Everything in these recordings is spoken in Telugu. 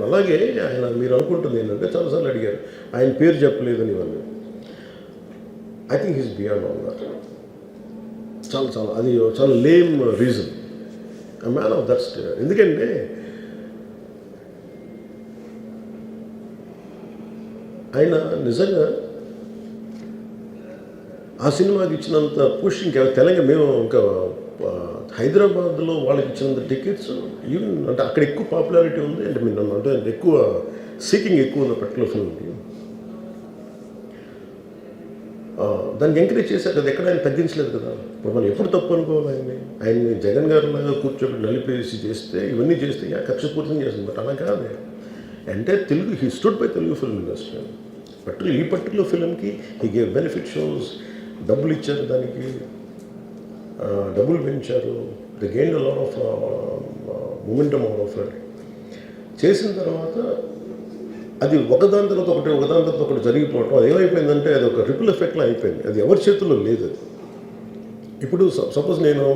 అలాగే ఆయన మీరు అనుకుంటుంది ఏంటంటే చాలాసార్లు అడిగారు ఆయన పేరు చెప్పలేదని ఇవన్నీ. I think he's beyond all that. అది చాలా lame reason. a man of that state. ఎందుకంటే ఆయన నిజంగా ఆ సినిమాకి ఇచ్చినంత పుష్ ఇంకా తెలంగాణ మేము ఇంకా హైదరాబాద్లో వాళ్ళకి ఇచ్చినంత టికెట్స్ ఈవెన్ అంటే అక్కడ ఎక్కువ పాపులారిటీ ఉంది. అంటే మీరు అంటే ఎక్కువ సీకింగ్ ఎక్కువ ఉంది పర్టికులర్ ఫిల్మ్కి. దాన్ని ఎంకరేజ్ చేశారు కదా, ఎక్కడ ఆయన తగ్గించలేదు కదా. ఇప్పుడు మనం ఎప్పుడు తప్పు అనుకోవాలి ఆయన్ని జగన్ గారిలాగా కూర్చోబెట్టి నలిపేసి చేస్తే ఇవన్నీ చేస్తే కక్షపూర్తం చేస్తుంది. బట్ అలా కాదు. అంటే Telugu he stood by Telugu film industry. ఈ పర్టికులర్ ఫిల్మ్కి హీ గేవ్ బెనిఫిట్ షోస్, డబ్బులు ఇచ్చారు, దానికి డబ్బులు పెంచారు. The gain a lot of momentum out of it. చేసిన తర్వాత అది ఒకదాని తర్వాత ఒకటి జరిగిపోవటం, అది ఏమైపోయిందంటే అది ఒక రిపుల్ ఎఫెక్ట్లో అయిపోయింది. అది ఎవరి చేతుల్లో లేదు. ఇప్పుడు సపోజ్ నేను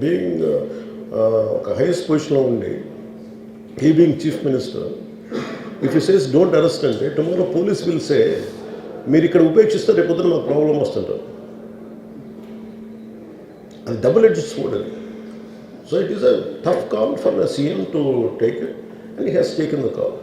బీయింగ్ ఒక హైయెస్ట్ పొజిషన్లో ఉండి he being chief minister, if you says don't arrest అంటే టుమారో పోలీస్ విల్ సే మీరు ఇక్కడ ఉపేక్షిస్తే రేపు పొద్దున మాకు ప్రాబ్లం వస్తుంటారు. అది డబుల్ ఎడ్జ్డ్ స్వోర్డ్ అది. So it is a tough call for the CM to take it and he has taken the call.